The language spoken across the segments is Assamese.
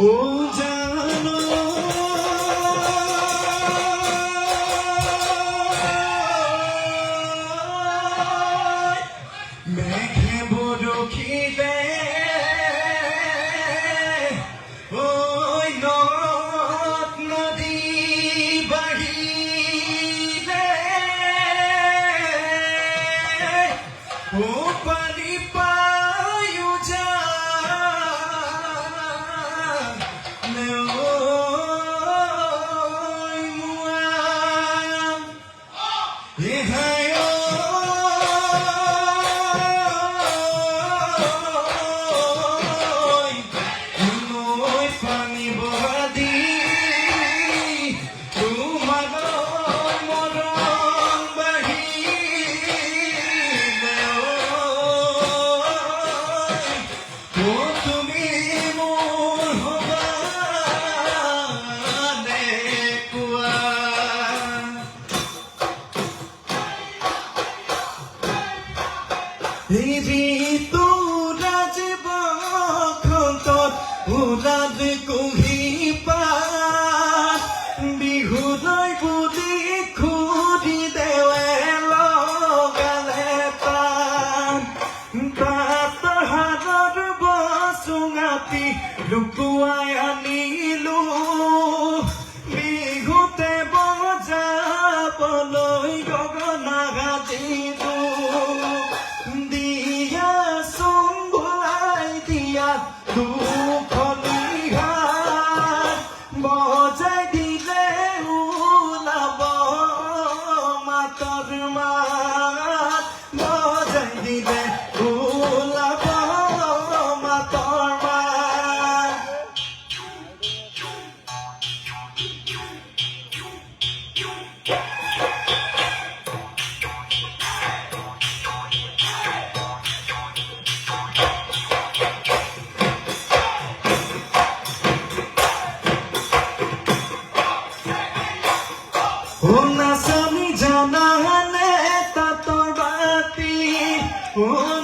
ও জানো মেঘে বৰখিলে ওই নদ নদী বাহিৰে ও পানি পায়ু যা ঋতুৰাজ বসন্তত উৰাদ কুঁহিপাত বিহুলৈ বুলি খুদি দেৱে লগালে তাত হাতৰ বসুঙাতি লুকুৱাই আনিলো বিহুতে বজাবলৈ গগনা গাজিলো বজাই দিলে ওলাব মাতৰ মাত বজাই দিলে ওলাব মাতৰ মাত ও নাচনি জানানে তাঁতৰ বাতি ও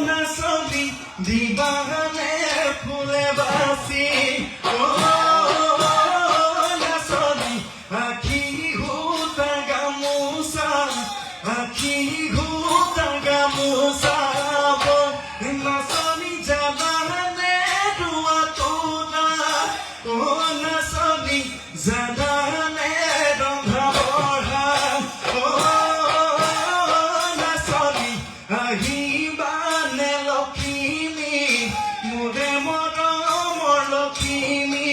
নাচনি দিবানে ফুলে বাচি ও নাচনি আখি ঘুটা গামোচা আখি ঘুটা গামোচা নাচনি জানানে দুৱা তোলা ও নাচনি জানানে আহিবানে লখিমী মোৰে মৰমৰ লখিমী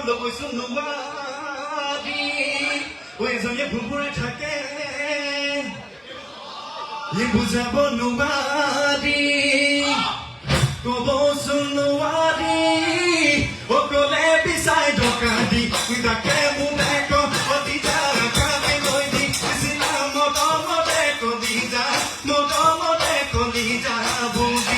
কৈছো নোৱাৰি এজনীয়ে ভুবুৰে থাকে বুজাব নোৱাৰি কবচোন নোৱাৰি অকলে বিচাই টকা দি তাকে মোলে কদি যা কামে লৈ দি মৰমতে কদি যা বুজি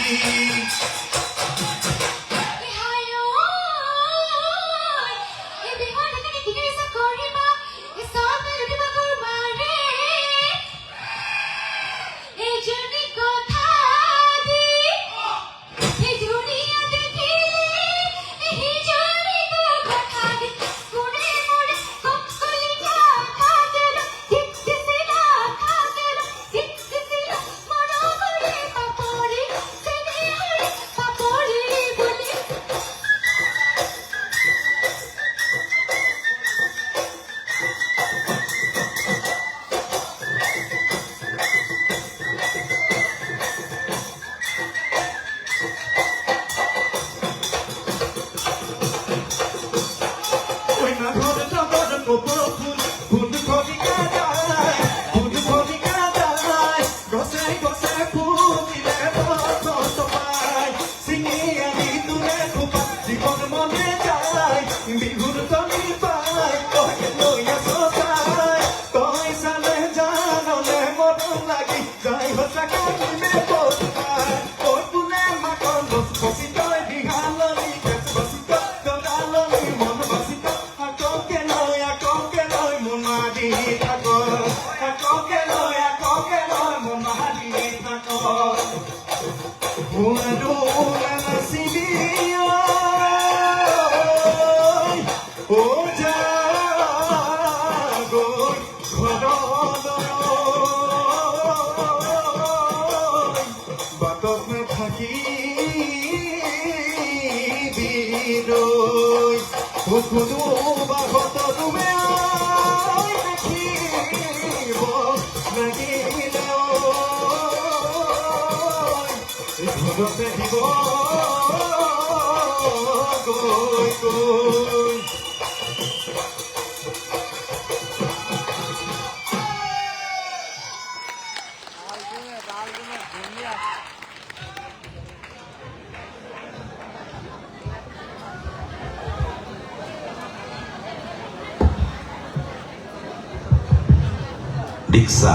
দীক্ষা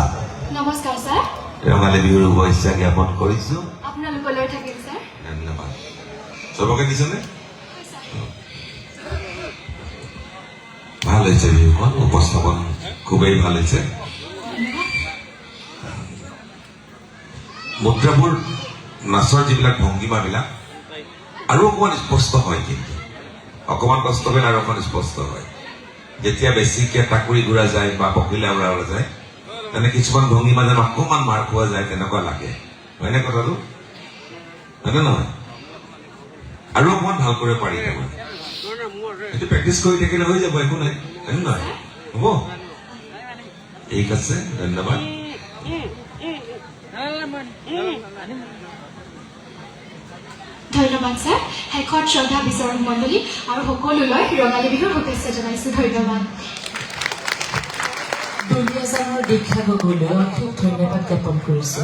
নমস্কাৰ স্যাৰ ৰঙালী বিহুৰ শুভেচ্ছা জ্ঞাপন কৰিছো আপোনালোকলৈ থাকিল স্যাৰ ধন্যবাদ চবকে দিছেনে ভাল হৈছে বিহুখন উপস্থাপন খুবেই ভাল হৈছে মুদ্ৰাবোৰ নাচৰ যিবিলাক ভংগীমাবিলাক আৰু অকণমান স্পষ্ট হয় কিন্তু অকণমান কষ্ট কৰিলে আৰু অকণমান স্পষ্ট হয় যেতিয়া বেছিকে টাকুৰি ঘূৰা যায় বা পখিলা উৰা যায় তেনে কিছুমান ভংগীমা যেন অকণমান মাৰ খোৱা যায় তেনেকুৱা লাগে হয়নে কথাটো হয়নে নহয় আৰু অকণমান ভাল কৰিব পাৰি এইটো প্ৰেক্টিচ কৰি থাকিলে হৈ যাব একো নাই হয়নে নহয় হ'ব ঠিক আছে ধন্যবাদ ধন্যবাদ স্যাৰ শেষত শ্ৰদ্ধা বিচাৰক মণ্ডলী আৰু সকলোলৈ ৰঙালী বিহুৰ শুভেচ্ছা জনাইছো ধন্যবাদ দুলীয়াজানৰ দীক্ষা গগৈলৈ অশেষ ধন্যবাদ জ্ঞাপন কৰিছো